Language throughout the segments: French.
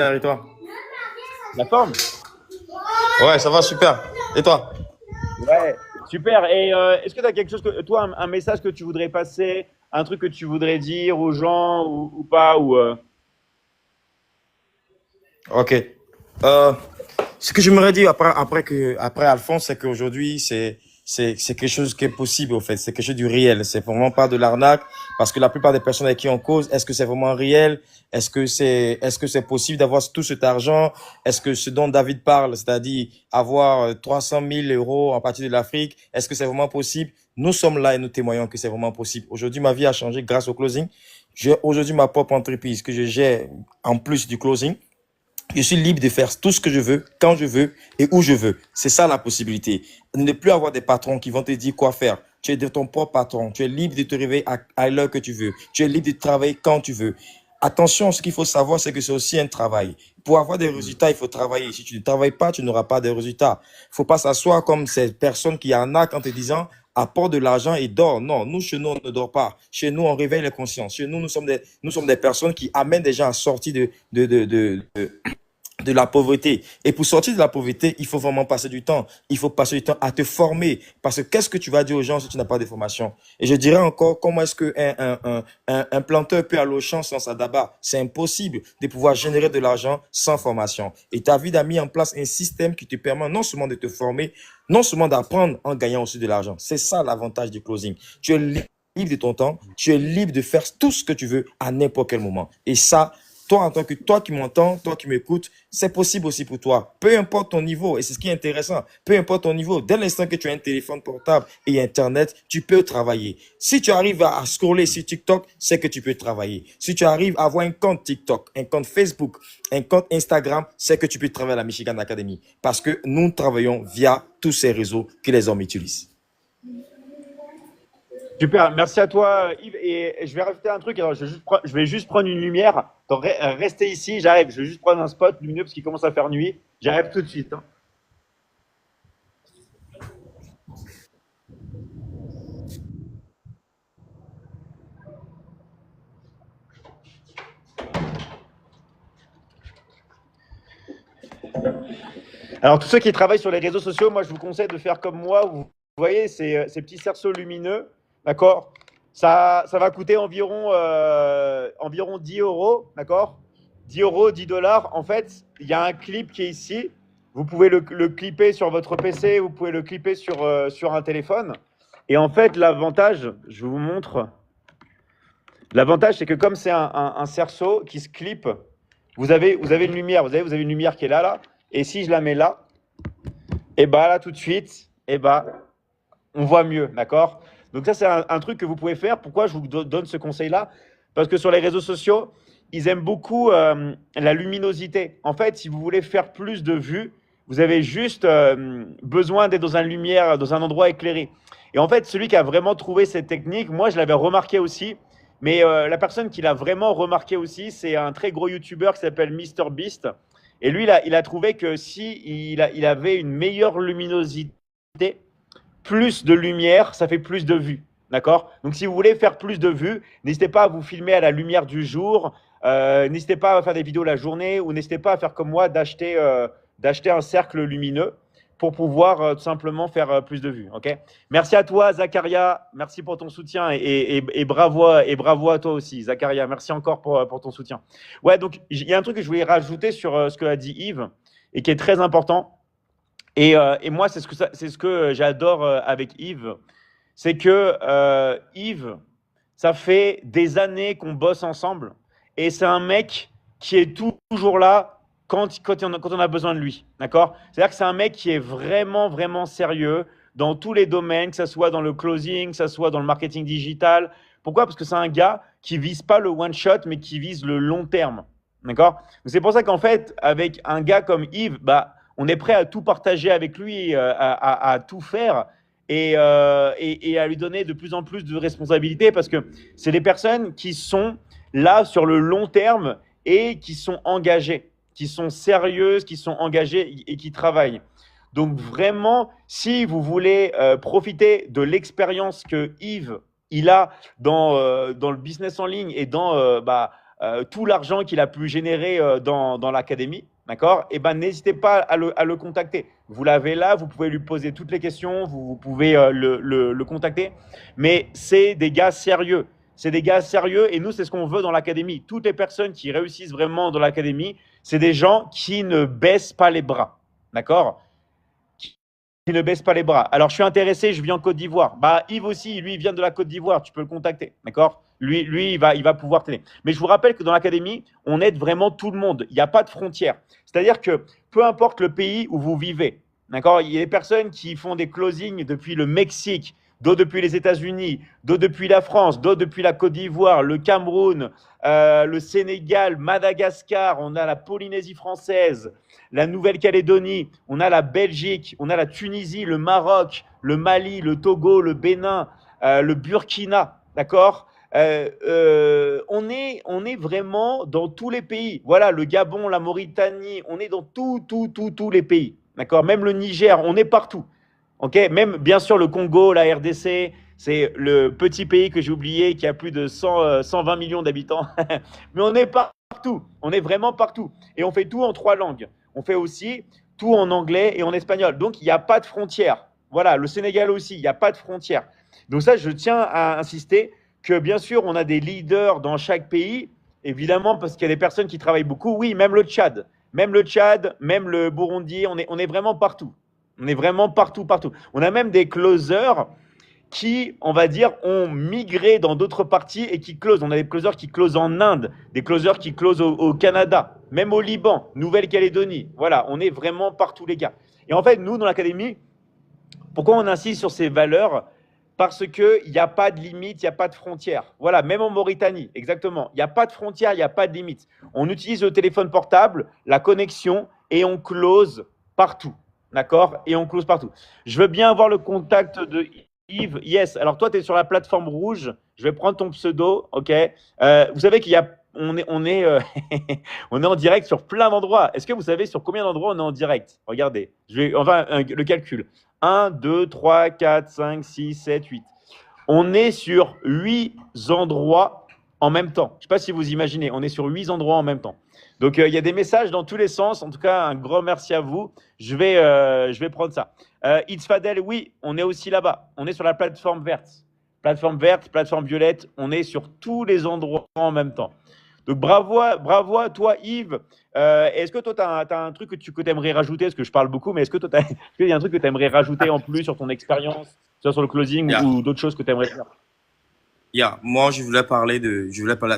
Et toi? La forme? Ouais, ça va super. Et toi? Ouais, super. Et est-ce que tu as quelque chose que toi, un message que tu voudrais passer, un truc que tu voudrais dire aux gens ou pas ou Ok. Euh, Ce que j'aimerais dire après Alphonse, c'est qu'aujourd'hui, c'est quelque chose qui est possible, au fait. C'est quelque chose du réel. C'est vraiment pas de l'arnaque. Parce que la plupart des personnes avec qui on cause, est-ce que c'est vraiment réel? Est-ce que c'est possible d'avoir tout cet argent? Est-ce que ce dont David parle, c'est-à-dire avoir 300 000 euros en partie de l'Afrique, est-ce que c'est vraiment possible? Nous sommes là et nous témoignons que c'est vraiment possible. Aujourd'hui, ma vie a changé grâce au closing. J'ai aujourd'hui ma propre entreprise que je gère en plus du closing. Je suis libre de faire tout ce que je veux, quand je veux et où je veux. C'est ça la possibilité. Ne plus avoir des patrons qui vont te dire quoi faire. Tu es de ton propre patron. Tu es libre de te réveiller à l'heure que tu veux. Tu es libre de travailler quand tu veux. Attention, ce qu'il faut savoir, c'est que c'est aussi un travail. Pour avoir des résultats, il faut travailler. Si tu ne travailles pas, tu n'auras pas de résultats. Il ne faut pas s'asseoir comme ces personnes qui arnaquent en te disant apporte de l'argent et dors. Non, nous, chez nous, on ne dort pas. Chez nous, on réveille les consciences. Chez nous, nous sommes des personnes qui amènent des gens à sortir de la pauvreté. Et pour sortir de la pauvreté, il faut vraiment passer du temps. Il faut passer du temps à te former. Parce que qu'est-ce que tu vas dire aux gens si tu n'as pas de formation? Et je dirais encore, comment est-ce qu'un planteur peut aller au champ sans sa daba? C'est impossible de pouvoir générer de l'argent sans formation. Et David a mis en place un système qui te permet non seulement de te former, non seulement d'apprendre en gagnant aussi de l'argent. C'est ça l'avantage du closing. Tu es libre de ton temps, tu es libre de faire tout ce que tu veux à n'importe quel moment. Et ça, toi, en tant que toi qui m'entends, toi qui m'écoutes, c'est possible aussi pour toi. Peu importe ton niveau, et c'est ce qui est intéressant, peu importe ton niveau, dès l'instant que tu as un téléphone portable et Internet, tu peux travailler. Si tu arrives à scroller sur TikTok, c'est que tu peux travailler. Si tu arrives à avoir un compte TikTok, un compte Facebook, un compte Instagram, c'est que tu peux travailler à la Michigan Academy. Parce que nous travaillons via tous ces réseaux que les hommes utilisent. super. Merci à toi, Yves. Et je vais rajouter un truc. Alors, je vais juste prendre une lumière. Donc, restez ici. J'arrive. Je vais juste prendre un spot lumineux parce qu'il commence à faire nuit. J'arrive tout de suite, hein. Alors, tous ceux qui travaillent sur les réseaux sociaux, moi, je vous conseille de faire comme moi. Vous voyez ces petits cerceaux lumineux, d'accord? Ça va coûter environ 10 euros, d'accord? 10 euros, 10 dollars. En fait, il y a un clip qui est ici. Vous pouvez le clipper sur votre PC, vous pouvez le clipper sur un téléphone. Et en fait, l'avantage, je vous montre. L'avantage, c'est que comme c'est un cerceau qui se clip, vous avez une lumière, vous avez une lumière qui est là, là. Et si je la mets là, et bah là tout de suite, et bah on voit mieux, d'accord? Donc ça c'est un truc que vous pouvez faire. Pourquoi je vous donne ce conseil-là? Parce que sur les réseaux sociaux, ils aiment beaucoup la luminosité. En fait, si vous voulez faire plus de vues, vous avez juste besoin d'être dans une lumière, dans un endroit éclairé. Et en fait, celui qui a vraiment trouvé cette technique, moi je l'avais remarqué aussi, mais la personne qui l'a vraiment remarqué aussi, c'est un très gros YouTuber qui s'appelle MrBeast. Et lui, il a trouvé que si il avait une meilleure luminosité, plus de lumière, ça fait plus de vues. D'accord? Donc, si vous voulez faire plus de vues, n'hésitez pas à vous filmer à la lumière du jour. N'hésitez pas à faire des vidéos la journée ou n'hésitez pas à faire comme moi, d'acheter un cercle lumineux pour pouvoir tout simplement faire plus de vues. Ok? Merci à toi, Zacharia. Merci pour ton soutien et bravo à toi aussi, Zacharia. Merci encore pour ton soutien. Ouais, donc il y a un truc que je voulais rajouter sur ce que a dit Yves et qui est très important. Et moi, c'est ce que j'adore avec Yves, c'est que Yves, ça fait des années qu'on bosse ensemble, et c'est un mec qui est toujours là quand on a besoin de lui, d'accord? C'est-à-dire que c'est un mec qui est vraiment, vraiment sérieux dans tous les domaines, que ce soit dans le closing, que ce soit dans le marketing digital. Pourquoi? Parce que c'est un gars qui vise pas le one shot, mais qui vise le long terme, d'accord? Donc c'est pour ça qu'en fait, avec un gars comme Yves, bah, on est prêt à tout partager avec lui, à tout faire et à lui donner de plus en plus de responsabilités parce que c'est des personnes qui sont là sur le long terme et qui sont engagées, qui sont sérieuses, qui sont engagées et qui travaillent. Donc vraiment, si vous voulez profiter de l'expérience que Yves il a dans le business en ligne et dans tout l'argent qu'il a pu générer dans l'académie, d'accord? Et ben n'hésitez pas à le contacter. Vous l'avez là, vous pouvez lui poser toutes les questions, vous pouvez le contacter. Mais c'est des gars sérieux. C'est des gars sérieux et nous, c'est ce qu'on veut dans l'académie. Toutes les personnes qui réussissent vraiment dans l'académie, c'est des gens qui ne baissent pas les bras, d'accord? Qui ne baisse pas les bras. Alors, je suis intéressé, je vis en Côte d'Ivoire. Bah, Yves aussi, lui, il vient de la Côte d'Ivoire, tu peux le contacter, d'accord? Lui, il va pouvoir t'aider. Mais je vous rappelle que dans l'académie, on aide vraiment tout le monde. Il n'y a pas de frontières. C'est-à-dire que peu importe le pays où vous vivez, d'accord? Il y a des personnes qui font des closings depuis le Mexique, d'autres depuis les États-Unis, d'autres depuis la France, d'autres depuis la Côte d'Ivoire, le Cameroun, le Sénégal, Madagascar, on a la Polynésie française, la Nouvelle-Calédonie, on a la Belgique, on a la Tunisie, le Maroc, le Mali, le Togo, le Bénin, le Burkina, d'accord? On est vraiment dans tous les pays. Voilà, le Gabon, la Mauritanie, on est dans tous les pays, d'accord? Même le Niger, on est partout. Ok, même bien sûr le Congo, la RDC, c'est le petit pays que j'ai oublié qui a plus de 120 millions d'habitants. Mais on est partout, on est vraiment partout. Et on fait tout en 3 langues. On fait aussi tout en anglais et en espagnol. Donc il n'y a pas de frontières. Voilà, le Sénégal aussi, il n'y a pas de frontières. Donc ça, je tiens à insister que bien sûr, on a des leaders dans chaque pays, évidemment, parce qu'il y a des personnes qui travaillent beaucoup. Oui, même le Tchad, même le Burundi, on est vraiment partout. On est vraiment partout. On a même des closers qui, on va dire, ont migré dans d'autres parties et qui closent. On a des closers qui closent en Inde, des closers qui closent au Canada, même au Liban, Nouvelle-Calédonie. Voilà, on est vraiment partout, les gars. Et en fait, nous, dans l'académie, pourquoi on insiste sur ces valeurs? Parce qu'il n'y a pas de limite, il n'y a pas de frontières. Voilà, même en Mauritanie, exactement. Il n'y a pas de frontières, il n'y a pas de limite. On utilise le téléphone portable, la connexion, et on close partout. D'accord? Et on close partout. Je veux bien avoir le contact de Yves. Yes. Alors, toi, tu es sur la plateforme rouge. Je vais prendre ton pseudo. OK? Vous savez qu'il y a. On est on est en direct sur plein d'endroits. Est-ce que vous savez sur combien d'endroits on est en direct? Regardez. Le calcul. 1, 2, 3, 4, 5, 6, 7, 8. On est sur 8 endroits en même temps. Je ne sais pas si vous imaginez, on est sur 8 endroits en même temps. Donc, il y a des messages dans tous les sens. En tout cas, un grand merci à vous. Je vais prendre ça. It's Fadel, oui, on est aussi là-bas. On est sur la plateforme verte. Plateforme verte, plateforme violette. On est sur tous les endroits en même temps. Donc, bravo à toi, Yves. Est-ce que toi, tu as un truc que tu aimerais rajouter? Parce que je parle beaucoup, mais est-ce qu'il y a un truc que tu aimerais rajouter en plus sur ton expérience, sur le closing ou d'autres choses que tu aimerais faire? Moi, je voulais parler,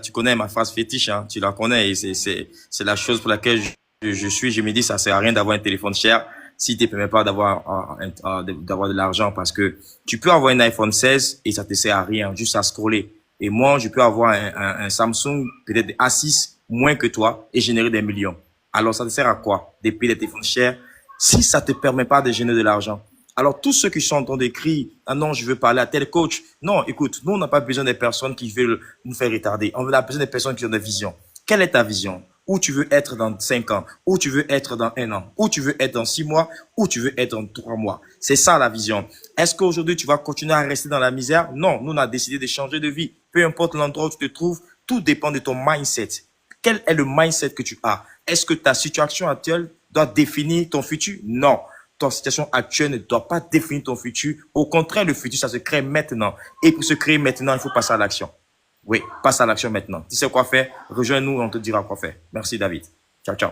tu connais ma phrase fétiche, hein, tu la connais, et c'est la chose pour laquelle je me dis, ça sert à rien d'avoir un téléphone cher si tu ne permets pas d'avoir de l'argent, parce que tu peux avoir un iPhone 16 et ça te sert à rien, juste à scroller. Et moi, je peux avoir un Samsung, peut-être A6, moins que toi, et générer des millions. Alors, ça te sert à quoi? De payer des téléphones chers si ça te permet pas de générer de l'argent. Alors, tous ceux qui sont en train d'écrire, ah non, je veux parler à tel coach. Non, écoute, nous, on n'a pas besoin des personnes qui veulent nous faire retarder. On a besoin des personnes qui ont des visions. Quelle est ta vision? Où tu veux être dans 5 ans? Où tu veux être dans 1 an? Où tu veux être dans 6 mois? Où tu veux être dans 3 mois? C'est ça la vision. Est-ce qu'aujourd'hui, tu vas continuer à rester dans la misère? Non, nous, on a décidé de changer de vie. Peu importe l'endroit où tu te trouves, tout dépend de ton mindset. Quel est le mindset que tu as? Est-ce que ta situation actuelle doit définir ton futur? Non. Ta situation actuelle ne doit pas définir ton futur. Au contraire, le futur, ça se crée maintenant. Et pour se créer maintenant, il faut passer à l'action. Oui, passe à l'action maintenant. Tu sais quoi faire? Rejoins-nous, on te dira quoi faire. Merci, David. Ciao, ciao.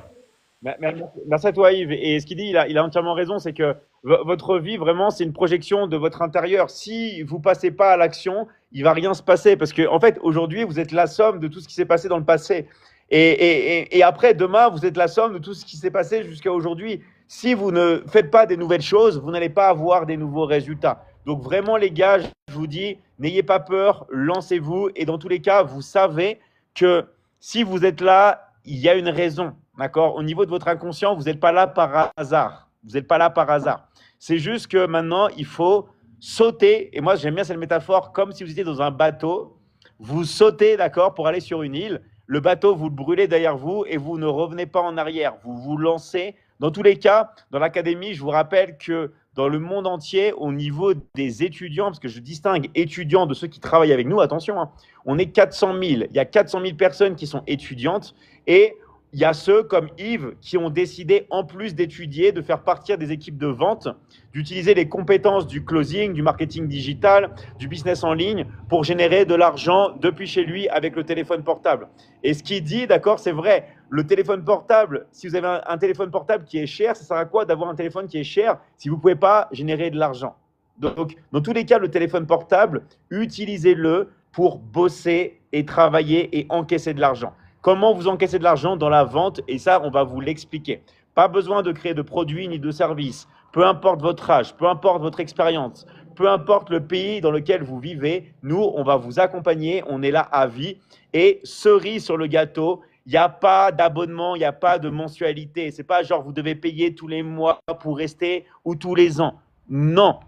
Merci à toi, Yves. Et ce qu'il dit, il a entièrement raison, c'est que votre vie, vraiment, c'est une projection de votre intérieur. Si vous passez pas à l'action, il va rien se passer. Parce que, en fait, aujourd'hui, vous êtes la somme de tout ce qui s'est passé dans le passé. Et après, demain, vous êtes la somme de tout ce qui s'est passé jusqu'à aujourd'hui. Si vous ne faites pas des nouvelles choses, vous n'allez pas avoir des nouveaux résultats. Donc vraiment, les gars, je vous dis, n'ayez pas peur, lancez-vous. Et dans tous les cas, vous savez que si vous êtes là, il y a une raison. D'accord? Au niveau de votre inconscient, vous n'êtes pas là par hasard. Vous n'êtes pas là par hasard. C'est juste que maintenant, il faut sauter. Et moi, j'aime bien cette métaphore, comme si vous étiez dans un bateau. Vous sautez, d'accord, pour aller sur une île. Le bateau, vous le brûlez derrière vous et vous ne revenez pas en arrière. Vous vous lancez. Dans tous les cas, dans l'académie, je vous rappelle que dans le monde entier au niveau des étudiants, parce que je distingue étudiants de ceux qui travaillent avec nous. Attention, hein, on est 400 000. Il y a 400 000 personnes qui sont étudiantes et il y a ceux comme Yves qui ont décidé, en plus d'étudier, de faire partir des équipes de vente, d'utiliser les compétences du closing, du marketing digital, du business en ligne pour générer de l'argent depuis chez lui avec le téléphone portable. Et ce qu'il dit, d'accord, c'est vrai, le téléphone portable, si vous avez un téléphone portable qui est cher, ça sert à quoi d'avoir un téléphone qui est cher si vous ne pouvez pas générer de l'argent? Donc, dans tous les cas, le téléphone portable, utilisez-le pour bosser et travailler et encaisser de l'argent. Comment vous encaissez de l'argent dans la vente? Et ça, on va vous l'expliquer. Pas besoin de créer de produits ni de services. Peu importe votre âge, peu importe votre expérience, peu importe le pays dans lequel vous vivez, nous, on va vous accompagner. On est là à vie. Et cerise sur le gâteau, il n'y a pas d'abonnement, il n'y a pas de mensualité. C'est pas genre vous devez payer tous les mois pour rester ou tous les ans. Non.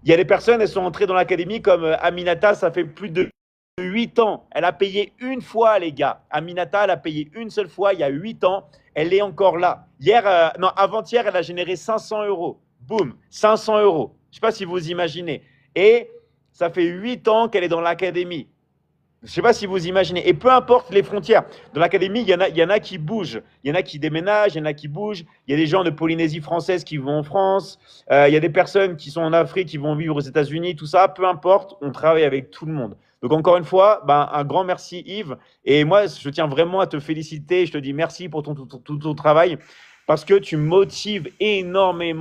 Il y a des personnes, elles sont entrées dans l'académie comme Aminata, ça fait plus de 8 ans. Elle a payé une fois, les gars. Aminata, elle a payé une seule fois il y a 8 ans. Elle est encore là. Avant-hier, elle a généré 500 euros. Boum, 500 euros. Je ne sais pas si vous imaginez. Et ça fait 8 ans qu'elle est dans l'académie. Je ne sais pas si vous imaginez. Et peu importe les frontières. Dans l'académie, il y en a qui bougent. Il y en a qui déménagent, il y en a qui bougent. Il y a des gens de Polynésie française qui vont en France. Il y a des personnes qui sont en Afrique, qui vont vivre aux États-Unis. Tout ça, peu importe, on travaille avec tout le monde. Donc encore une fois, un grand merci Yves. Et moi, je tiens vraiment à te féliciter. Je te dis merci pour tout ton travail parce que tu motives énormément